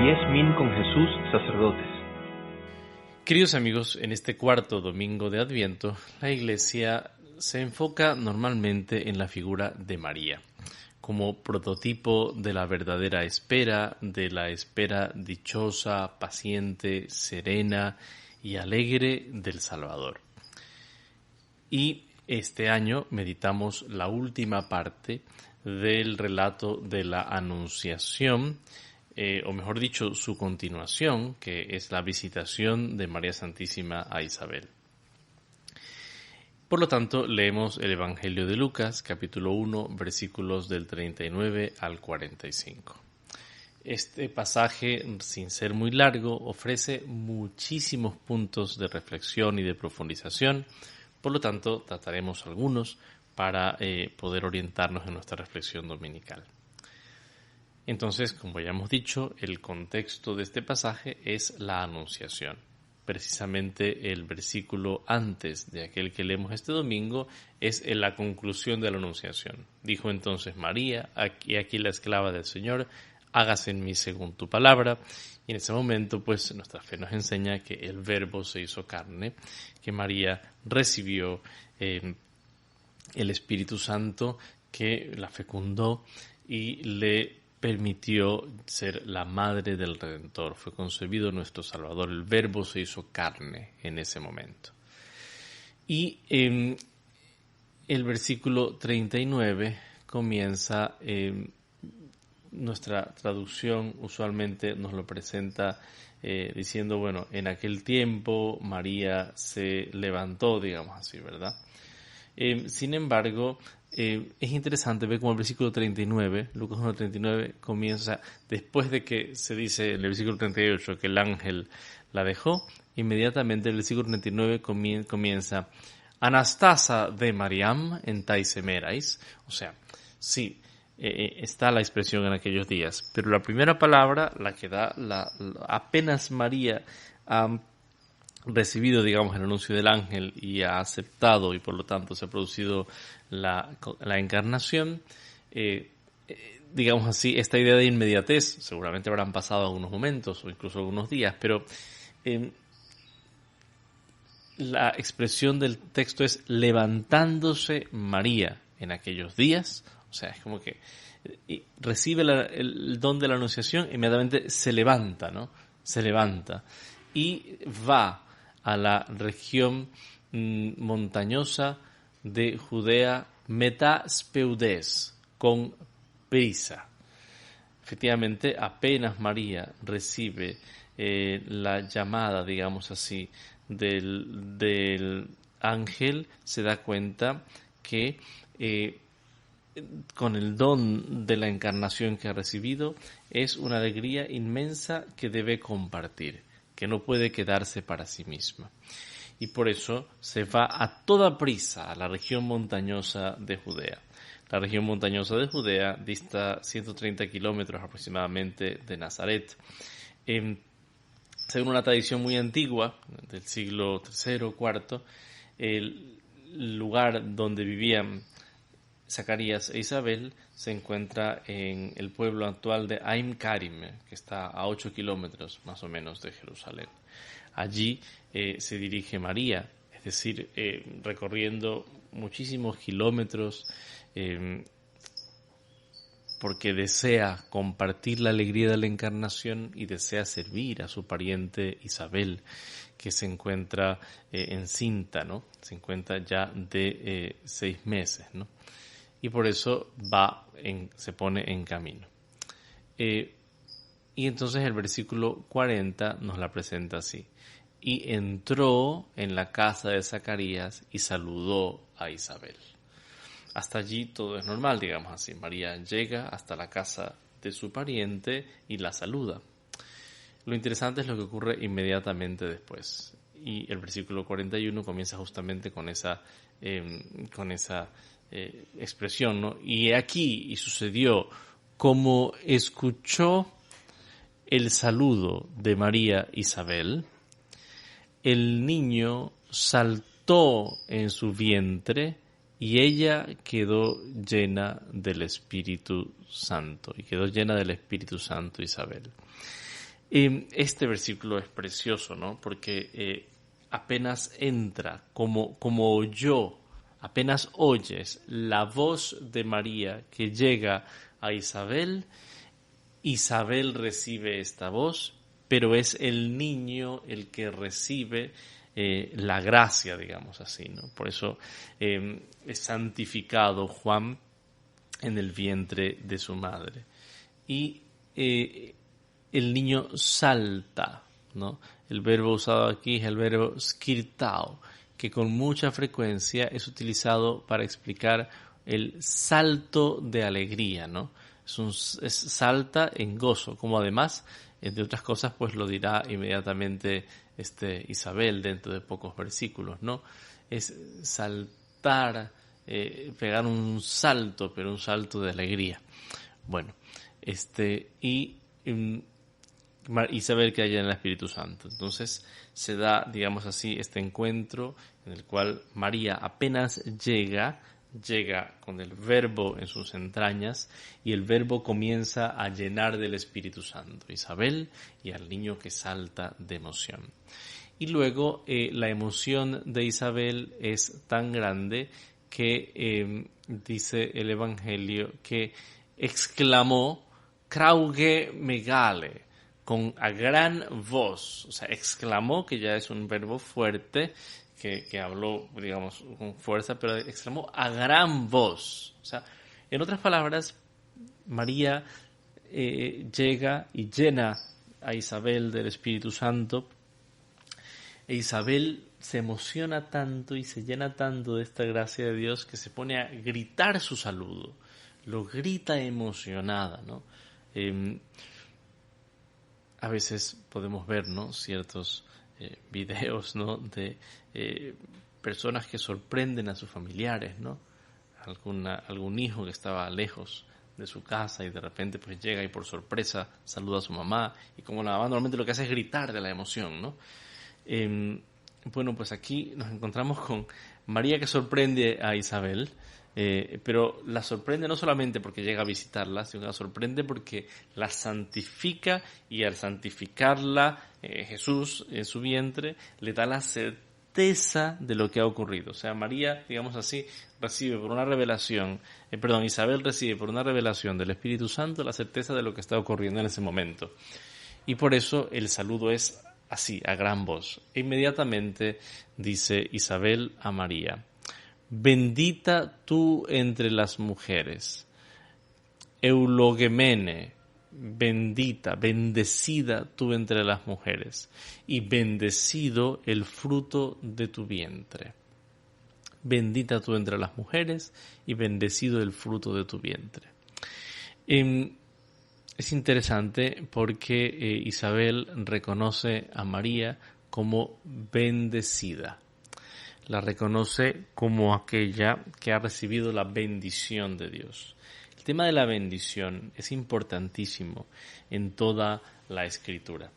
10.000 con Jesús, sacerdotes. Queridos amigos, en este cuarto domingo de Adviento, la Iglesia se enfoca normalmente en la figura de María, como prototipo de la verdadera espera, de la espera dichosa, paciente, serena y alegre del Salvador. Y este año meditamos la última parte del relato de la Anunciación, o mejor dicho, su continuación, que es la visitación de María Santísima a Isabel. Por lo tanto, leemos el Evangelio de Lucas, capítulo 1, versículos del 39 al 45. Este pasaje, sin ser muy largo, ofrece muchísimos puntos de reflexión y de profundización. Por lo tanto, trataremos algunos para poder orientarnos en nuestra reflexión dominical. Entonces, como ya hemos dicho, el contexto de este pasaje es la Anunciación. Precisamente el versículo antes de aquel que leemos este domingo es en la conclusión de la Anunciación. Dijo entonces María, aquí la esclava del Señor, hágase en mí según tu palabra. Y en ese momento, pues, nuestra fe nos enseña que el Verbo se hizo carne, que María recibió el Espíritu Santo, que la fecundó y le permitió ser la madre del Redentor. Fue concebido nuestro Salvador. El Verbo se hizo carne en ese momento. Y el versículo 39 comienza, nuestra traducción usualmente nos lo presenta diciendo, bueno, en aquel tiempo María se levantó, digamos así, ¿verdad? Sin embargo, es interesante ver cómo el versículo 39, Lucas 1:39, comienza después de que se dice en el versículo 38 que el ángel la dejó. Inmediatamente el versículo 39 comienza Anastasa de Mariam en Taisemerais. O sea, sí, está la expresión en aquellos días, pero la primera palabra, la que da apenas María recibido, digamos, el anuncio del ángel y ha aceptado, y por lo tanto se ha producido la encarnación, digamos así, esta idea de inmediatez, seguramente habrán pasado algunos momentos o incluso algunos días, pero la expresión del texto es levantándose María en aquellos días. O sea, es como que recibe el don de la anunciación, inmediatamente se levanta, ¿no? Se levanta y va a la región montañosa de Judea, metaspeudes, con prisa. Efectivamente, apenas María recibe la llamada, digamos así, del ángel, se da cuenta que con el don de la encarnación que ha recibido es una alegría inmensa que debe compartir, que no puede quedarse para sí misma. Y por eso se va a toda prisa a la región montañosa de Judea. La región montañosa de Judea dista 130 kilómetros aproximadamente de Nazaret. Según una tradición muy antigua, del siglo III o IV, el lugar donde vivían Zacarías e Isabel se encuentra en el pueblo actual de Aim Karim, que está a 8 kilómetros más o menos de Jerusalén. Allí se dirige María, es decir, recorriendo muchísimos kilómetros porque desea compartir la alegría de la encarnación y desea servir a su pariente Isabel, que se encuentra encinta, ¿no? Se encuentra ya de 6 meses, ¿no? Y por eso se pone en camino. Y entonces el versículo 40 nos la presenta así. Y entró en la casa de Zacarías y saludó a Isabel. Hasta allí todo es normal, digamos así. María llega hasta la casa de su pariente y la saluda. Lo interesante es lo que ocurre inmediatamente después. Y el versículo 41 comienza justamente con esa expresión, ¿no? Y aquí, y sucedió, como escuchó el saludo de María Isabel, el niño saltó en su vientre y ella quedó llena del Espíritu Santo. Y quedó llena del Espíritu Santo Isabel. Este versículo es precioso, ¿no? Porque apenas entra, como oyó, apenas oyes la voz de María que llega a Isabel, Isabel recibe esta voz, pero es el niño el que recibe la gracia, digamos así, ¿no? Por eso es santificado Juan en el vientre de su madre. Y el niño salta, ¿no? El verbo usado aquí es el verbo skirtao, que con mucha frecuencia es utilizado para explicar el salto de alegría, ¿no? Es salta en gozo, como además, entre otras cosas, pues lo dirá inmediatamente Isabel dentro de pocos versículos, ¿no? Es saltar, pegar un salto, pero un salto de alegría. Bueno, Isabel que haya en el Espíritu Santo. Entonces se da, digamos así, este encuentro en el cual María apenas llega con el verbo en sus entrañas y el verbo comienza a llenar del Espíritu Santo. Isabel y al niño que salta de emoción. Y luego la emoción de Isabel es tan grande que dice el Evangelio que exclamó Crauge megale, a gran voz, o sea, exclamó, que ya es un verbo fuerte, que habló, digamos, con fuerza, pero exclamó a gran voz. O sea, en otras palabras, María llega y llena a Isabel del Espíritu Santo, e Isabel se emociona tanto y se llena tanto de esta gracia de Dios que se pone a gritar su saludo, lo grita emocionada, ¿no? A veces podemos ver, ¿no?, ciertos videos, ¿no?, de personas que sorprenden a sus familiares, ¿no? Algún hijo que estaba lejos de su casa y de repente pues llega y por sorpresa saluda a su mamá, y como la mamá normalmente lo que hace es gritar de la emoción, ¿no? Bueno, pues aquí nos encontramos con María que sorprende a Isabel, pero la sorprende no solamente porque llega a visitarla, sino que la sorprende porque la santifica, y al santificarla Jesús en su vientre le da la certeza de lo que ha ocurrido. O sea, María, digamos así, recibe por una revelación, Isabel recibe por una revelación del Espíritu Santo la certeza de lo que está ocurriendo en ese momento. Y por eso el saludo es así, a gran voz. E inmediatamente dice Isabel a María: bendita tú entre las mujeres, eulogemene, bendita, bendecida tú entre las mujeres, y bendecido el fruto de tu vientre. Bendita tú entre las mujeres, y bendecido el fruto de tu vientre. Es interesante porque Isabel reconoce a María como bendecida. La reconoce como aquella que ha recibido la bendición de Dios. El tema de la bendición es importantísimo en toda la Escritura.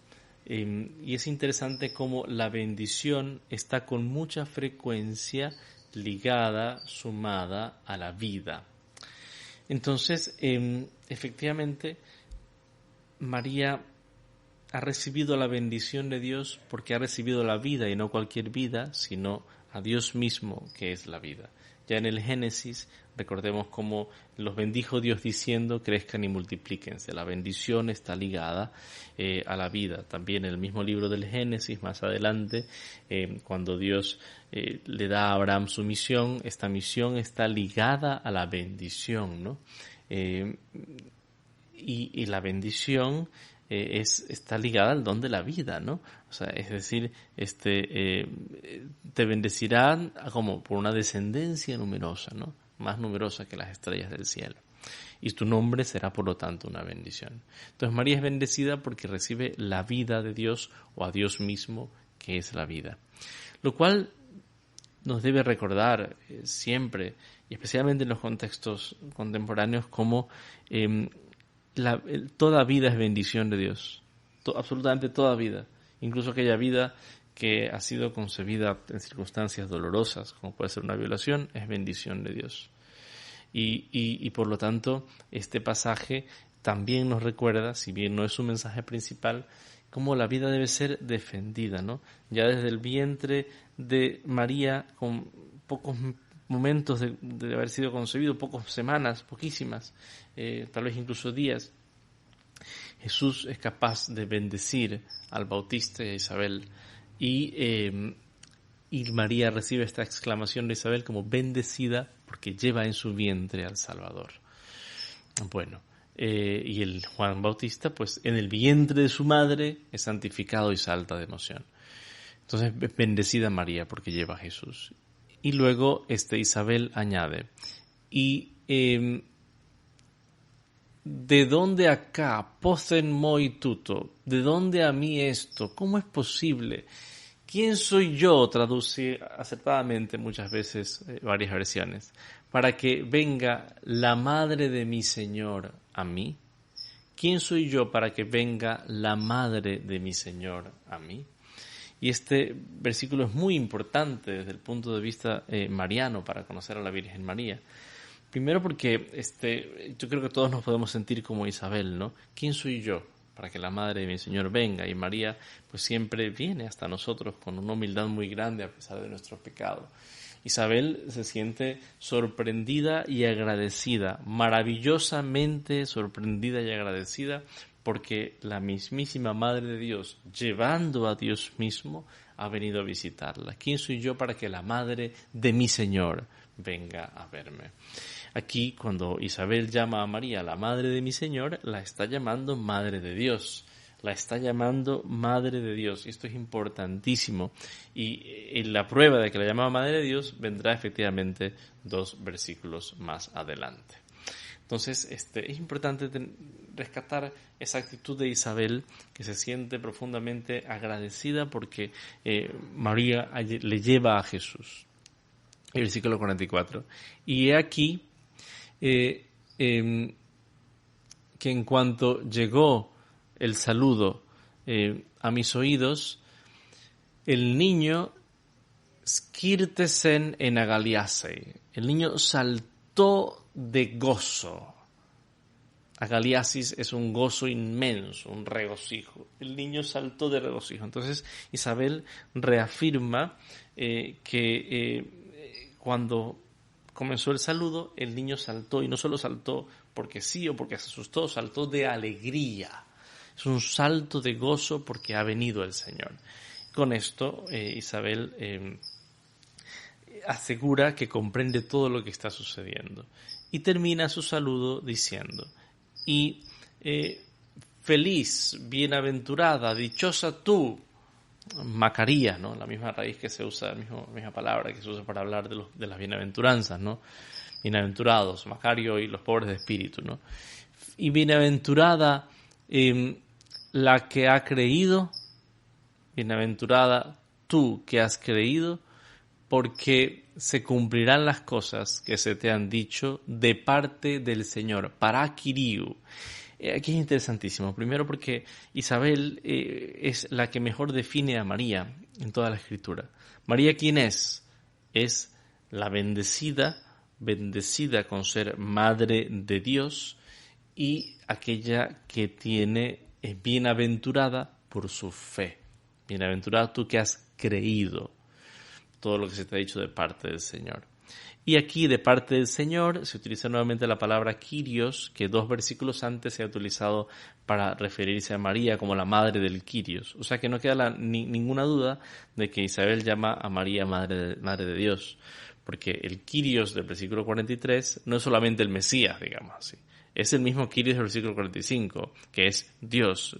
Y es interesante cómo la bendición está con mucha frecuencia ligada, sumada a la vida. Entonces, efectivamente, María ha recibido la bendición de Dios porque ha recibido la vida, y no cualquier vida, sino a Dios mismo, que es la vida. Ya en el Génesis, recordemos cómo los bendijo Dios diciendo: crezcan y multiplíquense. La bendición está ligada a la vida. También en el mismo libro del Génesis, más adelante, cuando Dios le da a Abraham su misión, esta misión está ligada a la bendición, ¿no? Y la bendición está ligada al don de la vida, ¿no? O sea, es decir, te bendecirán como por una descendencia numerosa, ¿no? Más numerosa que las estrellas del cielo. Y tu nombre será, por lo tanto, una bendición. Entonces María es bendecida porque recibe la vida de Dios, o a Dios mismo, que es la vida. Lo cual nos debe recordar siempre, y especialmente en los contextos contemporáneos, como toda vida es bendición de Dios, absolutamente toda vida, incluso aquella vida que ha sido concebida en circunstancias dolorosas, como puede ser una violación, es bendición de Dios. Y por lo tanto, este pasaje también nos recuerda, si bien no es un mensaje principal, cómo la vida debe ser defendida, ¿no? Ya desde el vientre de María, con pocos momentos de haber sido concebido, pocas semanas, poquísimas, tal vez incluso días, Jesús es capaz de bendecir al Bautista y a Isabel, y María recibe esta exclamación de Isabel como bendecida porque lleva en su vientre al Salvador. Bueno, y el Juan Bautista, pues en el vientre de su madre es santificado y salta de emoción. Entonces, bendecida María porque lleva a Jesús. Y luego Isabel añade, y ¿de dónde acá? Posen moi tuto. ¿De dónde a mí esto? ¿Cómo es posible? ¿Quién soy yo? Traduce acertadamente muchas veces varias versiones. Para que venga la madre de mi Señor a mí. ¿Quién soy yo para que venga la madre de mi Señor a mí? Y este versículo es muy importante desde el punto de vista mariano para conocer a la Virgen María. Primero porque yo creo que todos nos podemos sentir como Isabel, ¿no? ¿Quién soy yo para que la madre de mi Señor venga? Y María pues siempre viene hasta nosotros con una humildad muy grande a pesar de nuestros pecados. Isabel se siente sorprendida y agradecida, maravillosamente sorprendida y agradecida, porque la mismísima Madre de Dios, llevando a Dios mismo, ha venido a visitarla. ¿Quién soy yo para que la Madre de mi Señor venga a verme? Aquí, cuando Isabel llama a María la Madre de mi Señor, la está llamando Madre de Dios. La está llamando Madre de Dios. Y esto es importantísimo. Y la prueba de que la llamaba Madre de Dios vendrá efectivamente 2 versículos más adelante. Entonces, es importante rescatar esa actitud de Isabel, que se siente profundamente agradecida porque María le lleva a Jesús. El versículo 44. Y he aquí que en cuanto llegó el saludo a mis oídos, el niño skirtesen en agaliase. El niño saltó de gozo. Agaliasis es un gozo inmenso, un regocijo. El niño saltó de regocijo. Entonces Isabel reafirma que cuando comenzó el saludo, el niño saltó, y no solo saltó porque sí o porque se asustó, saltó de alegría. Es un salto de gozo porque ha venido el Señor. Con esto, Isabel asegura que comprende todo lo que está sucediendo. Y termina su saludo diciendo, y feliz, bienaventurada, dichosa tú, Macaría, ¿no? La misma raíz que se usa, la misma palabra que se usa para hablar de las bienaventuranzas, ¿no? Bienaventurados, Macario y los pobres de espíritu, ¿no? Y bienaventurada la que ha creído, bienaventurada tú que has creído, porque se cumplirán las cosas que se te han dicho de parte del Señor, para Kyriou. Aquí es interesantísimo. Primero porque Isabel es la que mejor define a María en toda la Escritura. María, ¿quién es? Es la bendecida con ser Madre de Dios, y aquella que es bienaventurada por su fe. Bienaventurada tú que has creído todo lo que se te ha dicho de parte del Señor. Y aquí, de parte del Señor, se utiliza nuevamente la palabra Kyrios, que 2 versículos antes se ha utilizado para referirse a María como la madre del Kyrios. O sea que no queda ninguna duda de que Isabel llama a María madre de Dios, porque el Kyrios del versículo 43 no es solamente el Mesías, digamos así. Es el mismo Kyrios del versículo 45, que es Dios.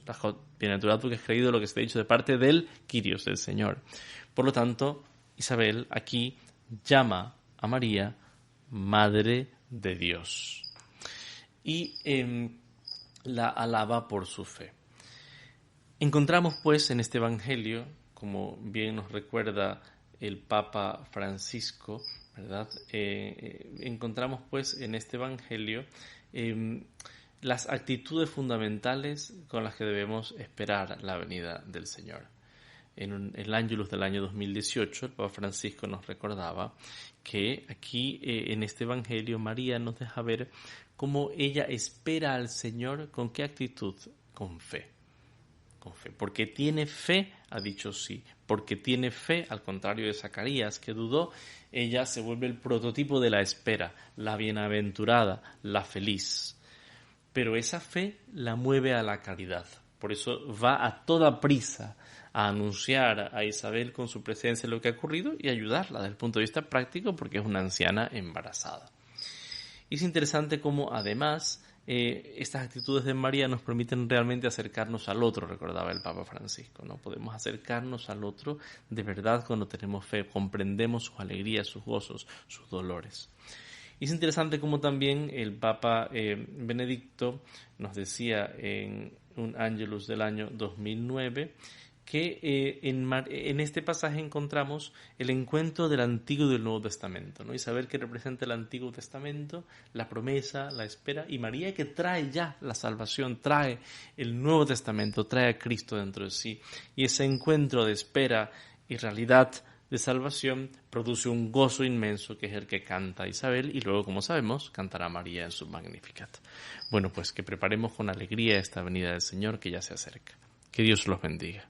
Bienaventurado tú que has creído lo que se te ha dicho de parte del Kyrios, del Señor. Por lo tanto, Isabel aquí llama a María Madre de Dios y la alaba por su fe. Encontramos pues en este Evangelio, como bien nos recuerda el Papa Francisco, ¿verdad? Encontramos pues en este Evangelio las actitudes fundamentales con las que debemos esperar la venida del Señor. En el Ángelus del año 2018, el Papa Francisco nos recordaba que aquí en este Evangelio María nos deja ver cómo ella espera al Señor, con qué actitud, con fe. con fe. Porque tiene fe, ha dicho sí. Porque tiene fe, al contrario de Zacarías, que dudó, ella se vuelve el prototipo de la espera, la bienaventurada, la feliz. Pero esa fe la mueve a la caridad. Por eso va a toda prisa a anunciar a Isabel con su presencia lo que ha ocurrido y ayudarla desde el punto de vista práctico porque es una anciana embarazada. Y es interesante cómo además estas actitudes de María nos permiten realmente acercarnos al otro, recordaba el Papa Francisco, ¿no? Podemos acercarnos al otro de verdad cuando tenemos fe, comprendemos sus alegrías, sus gozos, sus dolores. Y es interesante cómo también el Papa Benedicto nos decía en un Angelus del año 2009 que en este pasaje encontramos el encuentro del Antiguo y del Nuevo Testamento, ¿no? Y saber que representa el Antiguo Testamento, la promesa, la espera, y María que trae ya la salvación, trae el Nuevo Testamento, trae a Cristo dentro de sí. Y ese encuentro de espera y realidad de salvación produce un gozo inmenso que es el que canta Isabel y luego, como sabemos, cantará María en su Magnificat. Bueno, pues que preparemos con alegría esta venida del Señor que ya se acerca. Que Dios los bendiga.